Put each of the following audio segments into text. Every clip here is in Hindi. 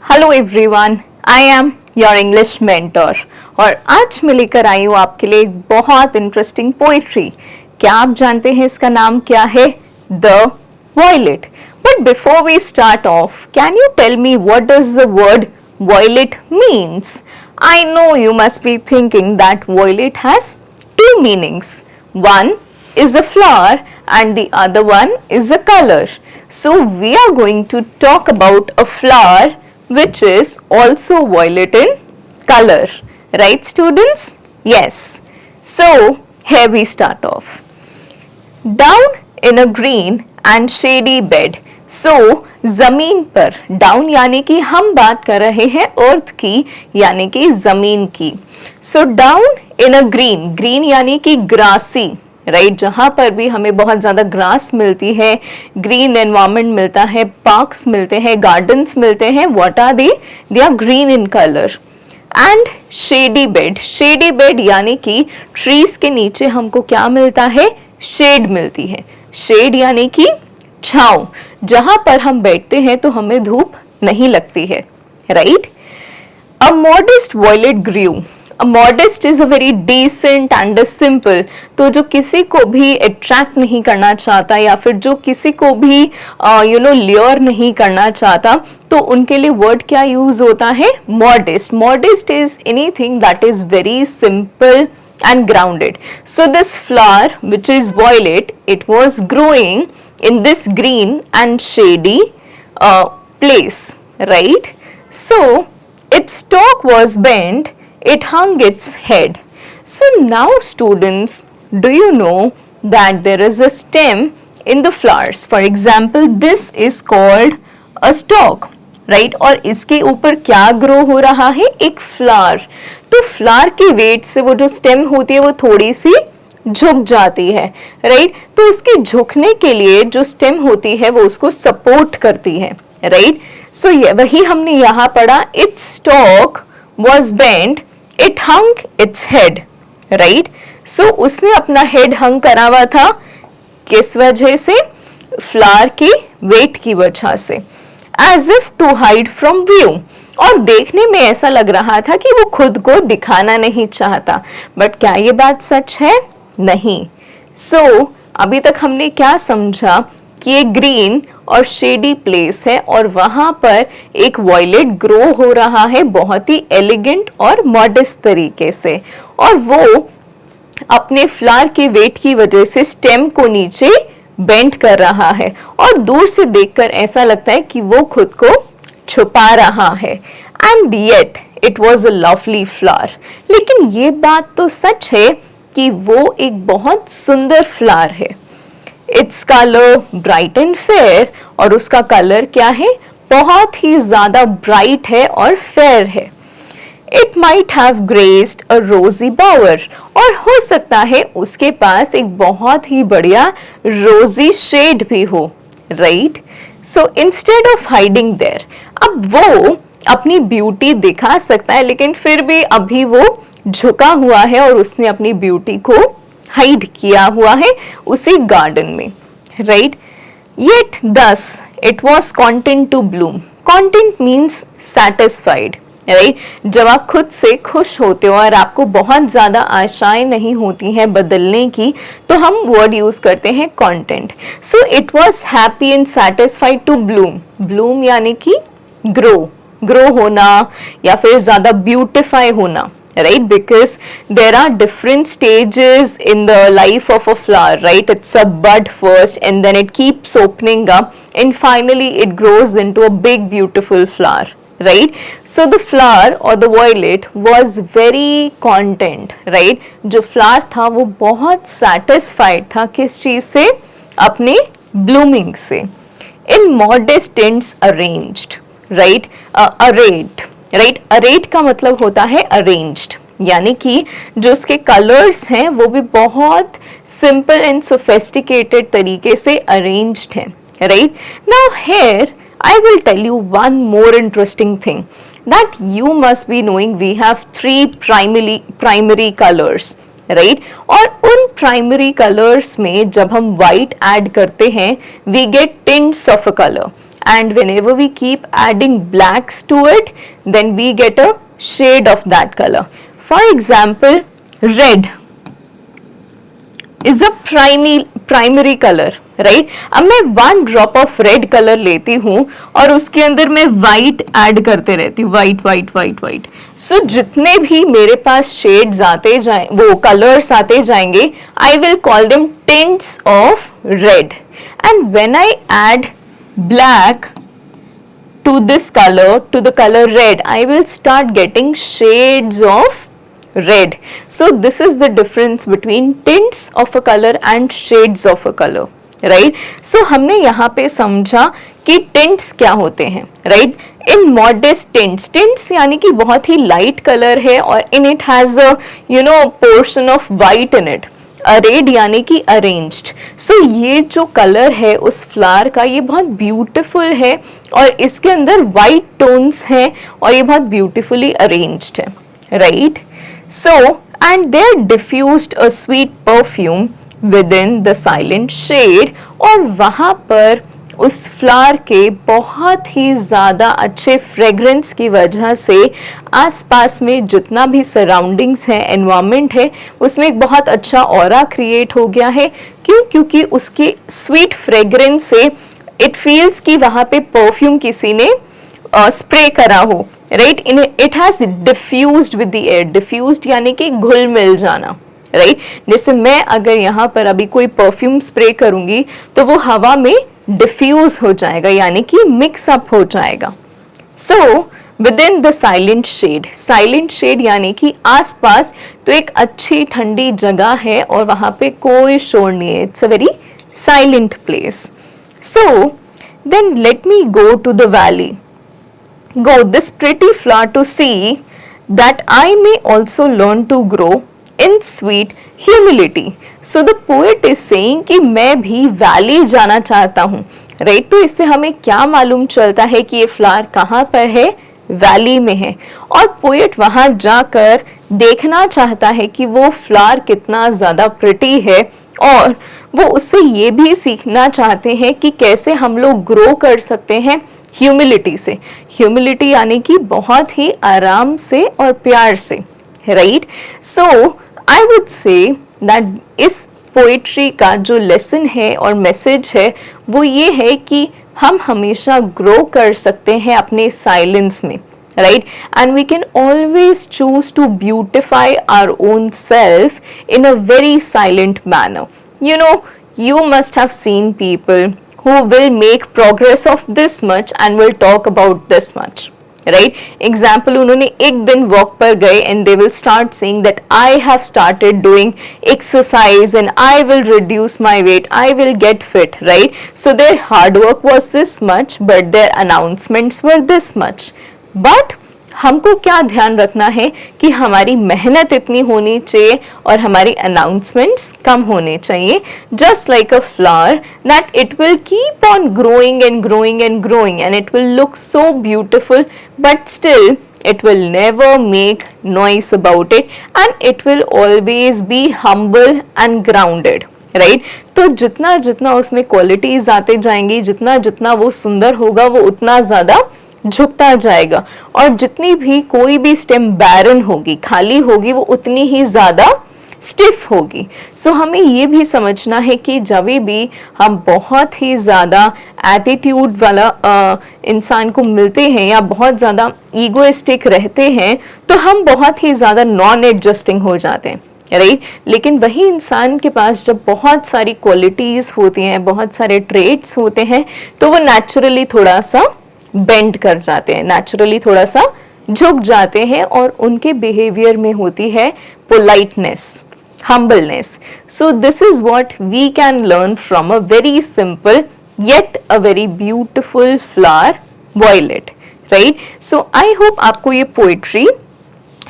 Hello everyone, I am your English mentor और आज मैं लेकर आई हूँ आपके लिए एक बहुत इंटरेस्टिंग पोइट्री। क्या आप जानते हैं इसका नाम क्या है? The violet. But before we start off, can you tell me what does the word violet means? I know you must be thinking that violet has two meanings. One is a flower and the other one is a color. So we are going to talk about a flower which is also violet in color. Right, students? Yes. So here we start off. Down in a green and shady bed. So जमीन पर, डाउन यानी कि हम बात कर रहे हैं अर्थ की, यानी कि जमीन की। So down in a green, green यानी कि ग्रासी, राइट, जहां पर भी हमें बहुत ज्यादा ग्रास मिलती है, ग्रीन एनवायरमेंट मिलता है, पार्क्स मिलते हैं, गार्डन्स मिलते हैं, what are they are green in colour. And shady bed, shady bed यानी कि ट्रीज के नीचे हमको क्या मिलता है? शेड मिलती है। शेड यानी कि छांव, जहां पर हम बैठते हैं तो हमें धूप नहीं लगती है, right. A modest violet grew, a modest is a very decent and a simple, तो जो किसी को भी अट्रैक्ट नहीं करना चाहता या फिर जो किसी को भी ल्योर नहीं करना चाहता, तो उनके लिए वर्ड क्या यूज होता है? Modest. Modest is anything that is very simple and grounded. So this flower, which is violet, it was growing in this green and shady place, right? So its stalk was bent, it hung its head. So now students, do you know that there is a stem in the flowers? For example, this is called a stalk, right, और इसके ऊपर क्या ग्रो हो रहा है? एक फ्लावर। तो फ्लावर के वेट से वो जो स्टेम होती है वो थोड़ी सी झुक जाती है, राइट। तो उसके झुकने के लिए जो स्टेम होती है वो उसको सपोर्ट करती है, राइट। सो वही हमने यहाँ पढ़ा, its stalk was bent, it hung its head, right. So उसने अपना हेड हंग करा हुआ था, किस वजह से? फ्लावर के वेट की वजह से। As if to hide from view, और देखने में ऐसा लग रहा था कि वो खुद को दिखाना नहीं चाहता। बट क्या ये बात सच है? नहीं। सो अभी तक हमने क्या समझा कि ये ग्रीन और शेडी प्लेस है और वहां पर एक वॉयलेट ग्रो हो रहा है बहुत ही एलिगेंट और मॉडेस्ट तरीके से, और वो अपने फ्लावर के वेट की वजह से स्टेम को नीचे बेंड कर रहा है और दूर से देखकर ऐसा लगता है कि वो खुद को छुपा रहा है। And yet it was a lovely flower, लेकिन ये बात तो सच है कि वो एक बहुत सुंदर फ्लावर है। Its colour bright and fair, और उसका कलर क्या है? बहुत ही ज्यादा ब्राइट है और फेयर है। It might have graced a rosy bower, और हो सकता है उसके पास एक बहुत ही बढ़िया रोजी शेड भी हो, right. So instead of hiding there, अब वो अपनी ब्यूटी दिखा सकता है, लेकिन फिर भी अभी वो झुका हुआ है और उसने अपनी ब्यूटी को हाइड किया हुआ है उसी गार्डन में, right. Yet thus it was content to bloom. Content means satisfied. Right, जब आप खुद से खुश होते हो और आपको बहुत ज्यादा आशाएं नहीं होती हैं बदलने की, तो हम वर्ड यूज करते हैं content. So it was happy and satisfied to bloom. Bloom यानी कि ग्रो, ग्रो होना या फिर ज्यादा ब्यूटिफाई होना, right? Because there are different stages in the life of a flower, right? It's a bud first and then it keeps opening up and finally it grows into a big beautiful flower, right? So the flower or the violet was very content, right? जो flower था वो बहुत satisfied था किस चीज से? अपने blooming से। In modest tints arranged, right? Arrayed, right, arid का मतलब होता है अरेंज्ड, यानी कि जो उसके कलर्स हैं वो भी बहुत सिंपल एंड सोफिस्टिकेटेड तरीके से अरेंज्ड हैं, right. Now here I will tell you one more interesting thing that you must be knowing. We have three primary colours, right, और उन प्राइमरी कलर्स में जब हम व्हाइट ऐड करते हैं we get tints of a colour, and whenever we keep adding blacks to it, then we get a shade of that color. For example, red is a primary color, right अब मैं 1 ड्रॉप ऑफ रेड कलर लेती हूँ और उसके अंदर मैं व्हाइट ऐड करते रहती हूँ, व्हाइट व्हाइट व्हाइट व्हाइट. सो जितने भी मेरे पास शेड्स आते जाए, वो कलर्स आते जाएंगे, I will call them tints of red. And when I add black to this color, to the color red, I will start getting shades of red. So this is the difference between tints of a color and shades of a color, right? So हमने यहाँ पे समझा कि tints क्या होते हैं, right? In modest tints, tints यानी कि बहुत ही light color है और in it has a portion of white in it. Arid यानी कि अरेंज्ड. सो ये जो कलर है उस फ्लावर का, ये बहुत ब्यूटीफुल है और इसके अंदर वाइट टोन्स हैं और ये बहुत ब्यूटीफुली अरेंज्ड है, right? So and they are diffused a sweet perfume within the silent shade. और वहाँ पर उस फ्लावर के बहुत ही ज़्यादा अच्छे फ्रेग्रेंस की वजह से आसपास में जितना भी सराउंडिंग्स है, एनवायरनमेंट है, उसमें एक बहुत अच्छा ऑरा क्रिएट हो गया है. क्यों? क्योंकि उसके स्वीट फ्रेग्रेंस से इट फील्स कि वहाँ पे परफ्यूम किसी ने स्प्रे करा हो, right? It has diffused with the air. Diffused यानी कि घुल मिल जाना, राइट? जैसे मैं अगर यहाँ पर अभी कोई परफ्यूम स्प्रे करूँगी तो वो हवा में डिफ्यूज हो जाएगा, यानी कि मिक्स अप हो जाएगा. So within the silent shade, silent shade यानी कि आसपास तो एक अच्छी ठंडी जगह है और वहाँ पे कोई शोर नहीं है. It's a very silent place. So then let me go to the valley, go this pretty flower to see that I may also learn to grow in sweet humility. So the poet is saying कि मैं भी वैली जाना चाहता हूँ, राइट? तो इससे हमें क्या मालूम चलता है कि ये फ्लावर कहाँ पर है? वैली में है. और पोएट वहाँ जाकर देखना चाहता है कि वो फ्लावर कितना ज़्यादा प्रिटी है और वो उससे ये भी सीखना चाहते हैं कि कैसे हम लोग ग्रो कर सकते हैं ह्यूमिलिटी से. ह्यूमिलिटी यानी कि बहुत ही आराम से और प्यार से, right? So I would say that इस पोइट्री का जो लेसन है और मैसेज है वो ये है कि हम हमेशा ग्रो कर सकते हैं अपने साइलेंस में, right? And we can always choose to beautify our own self in a very silent manner. You must have seen people who will make progress of this much and will talk about this much, right? Example, उन्होंने एक दिन walk पर गए and they will start saying that I have started doing exercise and I will reduce my weight, I will get fit, right? So their hard work was this much but their announcements were this much. But हमको क्या ध्यान रखना है कि हमारी मेहनत इतनी होनी चाहिए और हमारी अनाउंसमेंट्स कम होने चाहिए. Just like a flower that it will keep on growing and growing and growing and it will look so beautiful but still it will never make noise about it and it will always be humble and grounded, right? तो जितना जितना उसमें क्वालिटीज आते जाएंगी, जितना जितना वो सुंदर होगा वो उतना ज़्यादा झुकता जाएगा और जितनी भी कोई भी स्टेम बैरन होगी, खाली होगी, वो उतनी ही ज़्यादा स्टिफ होगी. सो हमें ये भी समझना है कि जब भी हम बहुत ही ज़्यादा एटीट्यूड वाला इंसान को मिलते हैं या बहुत ज़्यादा ईगोइस्टिक रहते हैं तो हम बहुत ही ज़्यादा नॉन एडजस्टिंग हो जाते हैं, राइट? लेकिन वही इंसान के पास जब बहुत सारी क्वालिटीज़ होती हैं, बहुत सारे ट्रेट्स होते हैं तो वो नेचुरली थोड़ा सा बेंड कर जाते हैं, नेचुरली थोड़ा सा झुक जाते हैं और उनके बिहेवियर में होती है politeness, humbleness. So this is what we can learn from a very simple yet a very beautiful flower, violet, right? So I hope आपको ये पोइट्री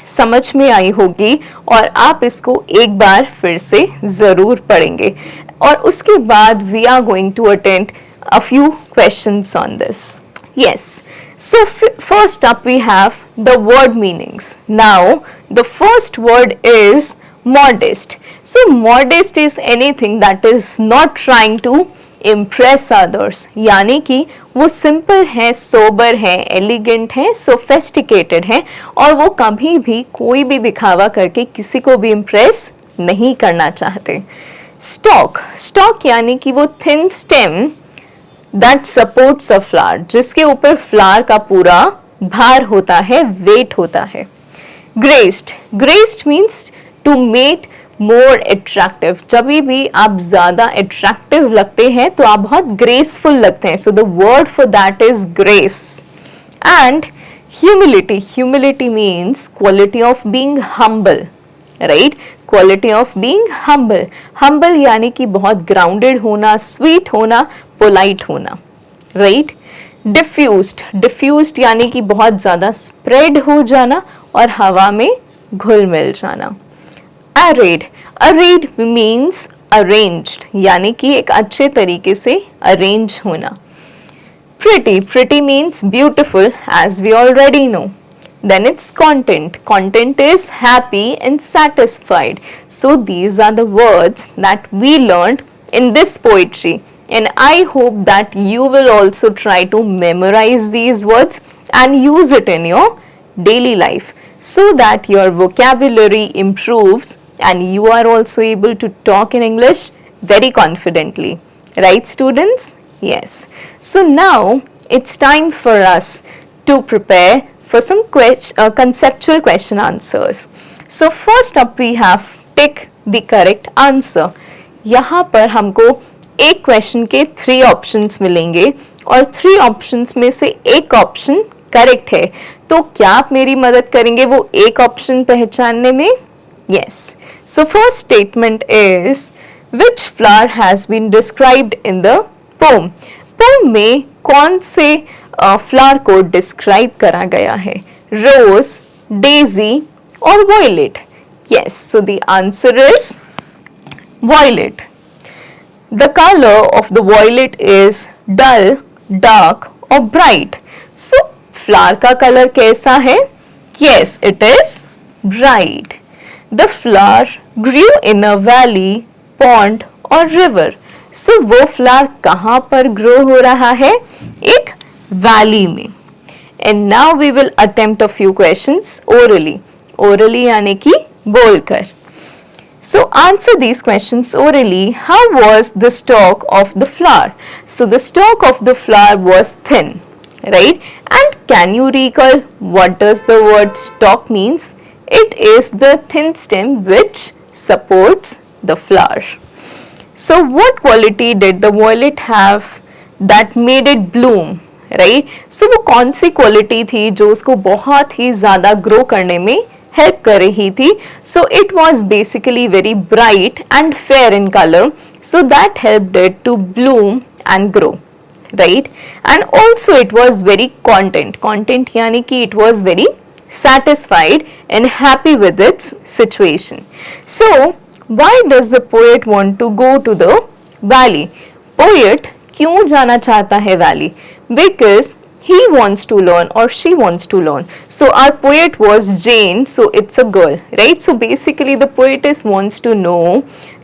समझ में आई होगी और आप इसको एक बार फिर से ज़रूर पढ़ेंगे और उसके बाद we are going to attend a few questions on this. Yes. So first up we have the word meanings. Now the first word is modest. So modest is anything that is not trying to impress others, यानी कि वो सिंपल है, सोबर है, एलिगेंट है, सोफेस्टिकेटेड है और वो कभी भी कोई भी दिखावा करके किसी को भी इम्प्रेस नहीं करना चाहते। स्टॉक, स्टॉक यानी कि वो thin stem that supports a flower, जिसके ऊपर फ्लावर का पूरा भार होता है, वेट होता है। Graced, graced means to make more attractive, जब भी आप ज्यादा अट्रैक्टिव लगते हैं तो आप बहुत ग्रेसफुल लगते हैं, so the word for that is grace. And humility, humility means quality of being humble, right, quality of being humble, humble यानी कि बहुत ग्राउंडेड होना, स्वीट होना, पोलाइट होना, राइट। डिफ्यूज्ड, डिफ्यूज्ड यानी कि बहुत ज्यादा स्प्रेड हो जाना और हवा में घुल मिल जाना। Arrayed, arrayed means arranged, यानी कि एक अच्छे तरीके से अरेंज होना। Pretty, pretty means beautiful as we already know. Then it's content, content is happy and satisfied. So these are the words that we learned in this poetry, and I hope that you will also try to memorize these words and use it in your daily life so that your vocabulary improves and you are also able to talk in English very confidently. Right, students? Yes. So now it's time for us to prepare for some conceptual question answers. So first up we have tick the correct answer. यहाँ पर हमको एक क्वेश्चन के 3 ऑप्शंस मिलेंगे और 3 ऑप्शंस में से एक ऑप्शन करेक्ट है, तो क्या आप मेरी मदद करेंगे वो एक ऑप्शन पहचानने में? Yes. So first statement is which flower has been described in the poem? poem में कौन से फ्लावर को डिस्क्राइब करा गया है? रोज, डेजी और violet? Yes. So the answer is violet. The color of the violet is dull, dark or bright. So flower का कलर कैसा है? Yes, it is bright. The flower grew in a valley, pond or river. So वो फ्लावर कहाँ पर ग्रो हो रहा है? एक वैली में। And now we will attempt a few questions orally. Orally यानी कि बोलकर। So answer these questions orally. How was the stalk of the flower? So the stalk of the flower was thin, right? And can you recall what does the word stalk means? It is the thin stem which supports the flower. So what quality did the violet have that made it bloom? Right? So वो कौन सी क्वालिटी थी जो उसको बहुत ही ज़्यादा ग्रो करने में हेल्प कर रही थी? So it was basically very bright and fair in color, so that helped it to bloom and grow, right? And also it was very content. Content यानी कि it was very satisfied and happy with its situation. So why does the poet want to go to the valley? Poet क्यों जाना चाहता है valley? Because he wants to learn or she wants to learn. So our poet was Jane, so it's a girl, right? So basically the poetess wants to know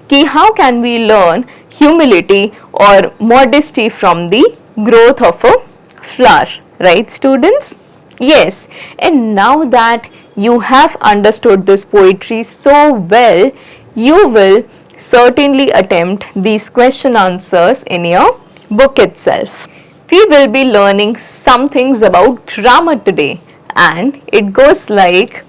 कि how can we learn humility or modesty from the growth of a flower, right students? Yes. And now that you have understood this poetry so well, you will certainly attempt these question answers in your book itself. We will be learning some things about grammar today, and it goes like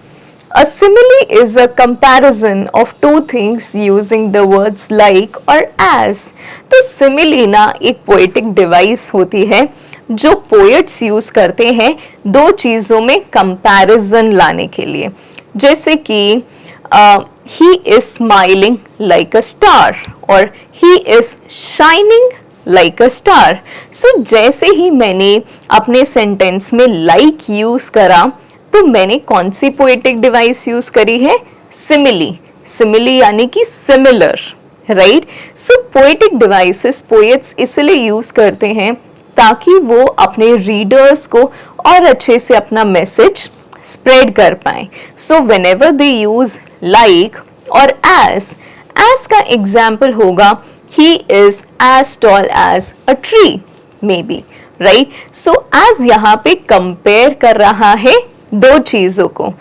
a simile is a comparison of two things using the words like or as. तो simile ना एक poetic device होती है जो poets use करते हैं दो चीज़ों में comparison लाने के लिए, जैसे कि he is smiling like a star और he is shining like a star. So जैसे ही मैंने अपने सेंटेंस में like यूज करा तो मैंने कौन सी पोएटिक डिवाइस यूज करी है? सिमिली. सिमिली यानी कि सिमिलर, राइट? सो पोएटिक डिवाइसेस पोएट्स इसलिए यूज करते हैं ताकि वो अपने रीडर्स को और अच्छे से अपना मैसेज स्प्रेड कर पाए. So whenever they use like और एज का एग्जाम्पल होगा he is as tall as a tree, maybe, right? So as यहाँ पे compare कर रहा है दो चीजों को,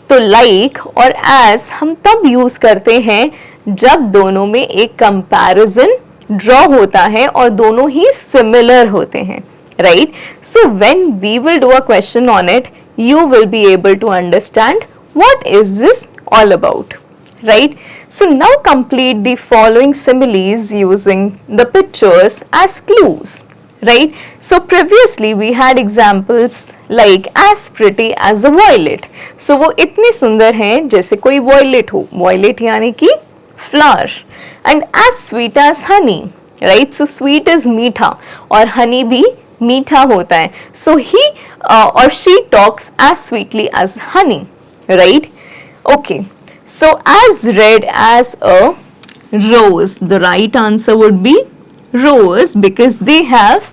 तो like और as हम तब यूज करते हैं जब दोनों में एक comparison draw होता है और दोनों ही similar होते हैं, right? So when we will do a question on it, you will be able to understand what is this all about, right? So now complete the following similes using the pictures as clues, right? So previously we had examples like as pretty as a violet. So वो इतनी सुंदर हैं जैसे कोई violet हो, violet यानी कि flower, and as sweet as honey, right? So sweet is मीठा और honey भी मीठा होता है. So he or she talks as sweetly as honey, right? Okay. So as red as a rose, the right answer would be rose because they have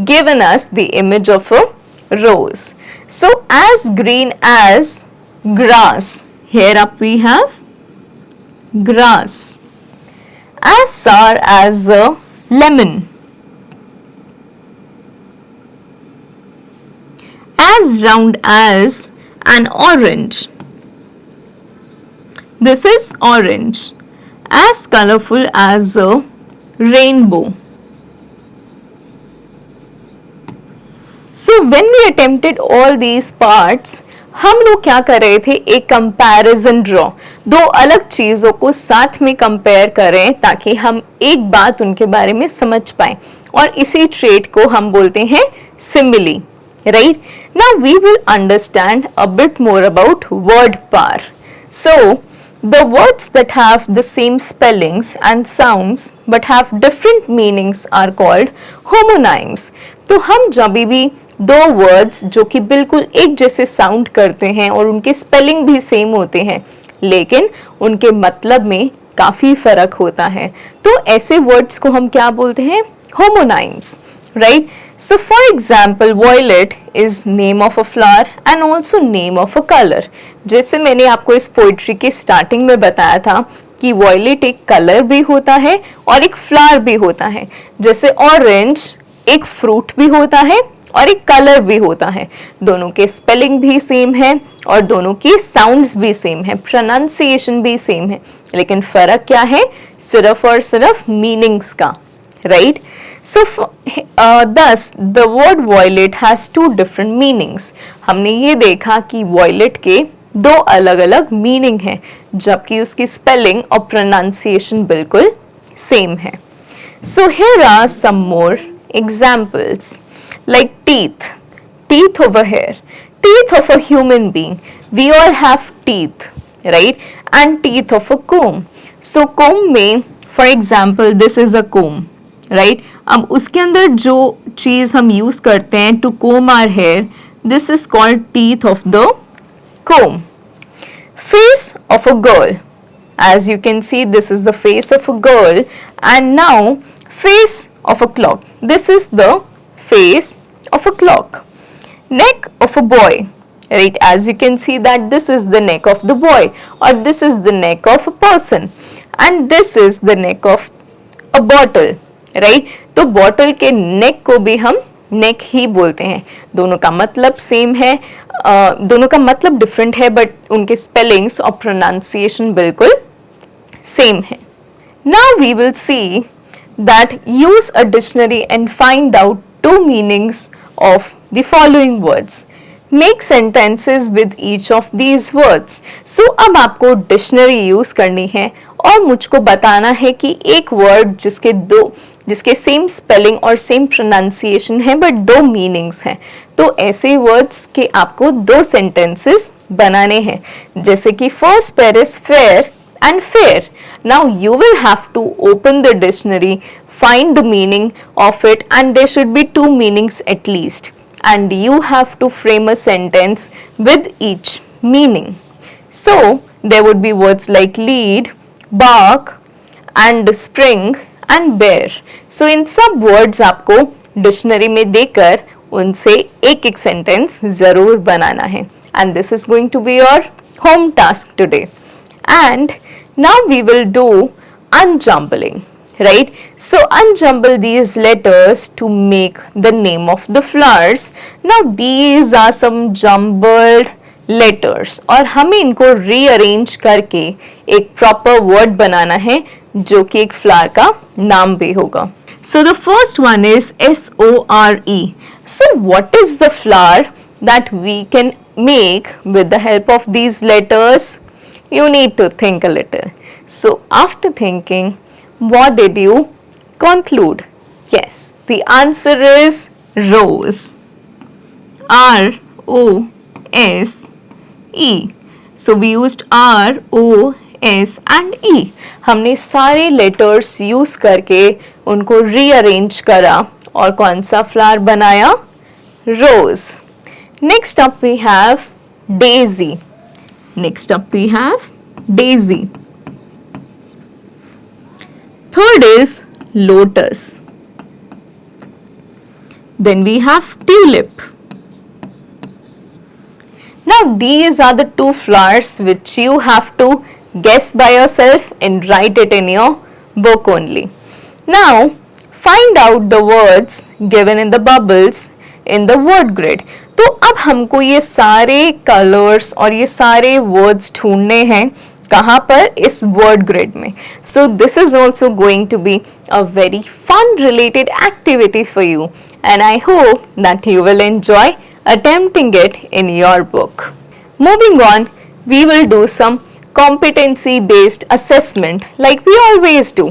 given us the image of a rose. So as green as grass, here up we have grass. As sour as a lemon. As round as an orange. This is orange. As colorful as a rainbow. So when we attempted all these parts, हम लोग क्या कर रहे थे, एक कंपैरिजन ड्रॉ, दो अलग चीजों को साथ में कंपेयर करें ताकि हम एक बात उनके बारे में समझ पाए, और इसी ट्रेट को हम बोलते हैं simile, right? Now we will understand a bit more about word pair. So the words that have the same spellings and sounds but have different meanings are called homonyms. तो हम जब भी दो वर्ड्स जो कि बिल्कुल एक जैसे साउंड करते हैं और उनके स्पेलिंग भी सेम होते हैं लेकिन उनके मतलब में काफी फर्क होता है, तो ऐसे वर्ड्स को हम क्या बोलते हैं, homonyms, right? So for example, violet is name of a flower and also name of a color. जैसे मैंने आपको इस पोइट्री के स्टार्टिंग में बताया था कि वॉयलेट एक कलर भी होता है और एक फ्लावर भी होता है, जैसे ऑरेंज एक फ्रूट भी होता है और एक कलर भी होता है. दोनों के स्पेलिंग भी सेम है और दोनों की साउंड्स भी सेम है, प्रोनाउंसिएशन भी सेम है, लेकिन फर्क क्या है, सिर्फ और सिर्फ मीनिंग्स का, right? So thus the word violet has two different meanings. हमने ये देखा कि violet के दो अलग अलग मीनिंग हैं जबकि उसकी स्पेलिंग और प्रोनाउंसिएशन बिल्कुल सेम है. So here are some more examples like teeth. Teeth over here. Teeth of a human being. We all have teeth, right? And teeth of a comb. So comb में, for example, this is a comb, right? अब उसके अंदर जो चीज हम यूज करते हैं to comb our hair, this is called teeth of the comb. Face of a girl. As you can see, this is the face of a girl, and now face of a clock. This is the face of a clock. Neck of a boy, right? As you can see that this is the neck of the boy, or this is the neck of a person, and this is the neck of a bottle, right? तो बॉटल के नेक को भी हम नेक ही बोलते हैं. दोनों का मतलब सेम है, दोनों का मतलब डिफरेंट है बट उनके स्पेलिंग्स और प्रोनाउंसिएशन बिल्कुल सेम है. Now we will see that use a dictionary and find out two meanings of the following words. Make sentences with each of these words. So अब आपको डिक्शनरी यूज करनी है और मुझको बताना है कि एक वर्ड जिसके सेम स्पेलिंग और सेम प्रोनाउंसिएशन है बट दो मीनिंग्स हैं, तो ऐसे वर्ड्स के आपको दो सेंटेंसेस बनाने हैं. जैसे कि first pair is fair and fare. Now you will have to open the dictionary, find the meaning of it, and there should be two meanings at least, and you have to frame a sentence with each meaning. So there would be words like lead, bark and spring and bear. So इन सब words आपको डिक्शनरी में देकर उनसे एक एक सेंटेंस जरूर बनाना है, and this is going to be your home task today. And now we will do unjumbling. right? So unjumble these letters to make the name of the flowers. Now these are some jumbled letters और हमें इनको rearrange करके एक proper word बनाना है जो कि एक flower का नाम भी होगा. So the first one is SORE. So what is the flower that we can make with the help of these letters? You need to think a little. So after thinking, what did you conclude? Yes, the answer is rose. R-O-S-E. So we used R, O, S and E. हमने सारे letters use करके उनको rearrange करा और कौन सा flower बनाया? Rose. Next up we have daisy. Next up we have daisy. Third is lotus. Then we have tulip. Now these are the two flowers which you have to guess by yourself and write it in your book only. Now find out the words given in the bubbles in the word grid. तो अब हमको ये सारे कलर्स और ये सारे वर्ड्स ढूंढने हैं कहाँ पर? इस वर्ड ग्रिड में. So this is also going to be a very fun related activity for you and I hope that you will enjoy attempting it in your book. Moving on, we will do some competency based assessment like we always do.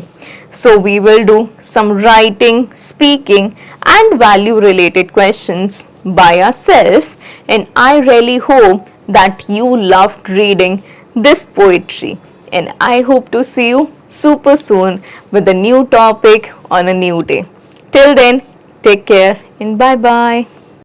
So we will do some writing, speaking and value related questions by ourselves, and I really hope that you loved reading this poetry, and I hope to see you super soon with a new topic on a new day. Till then, take care and bye bye.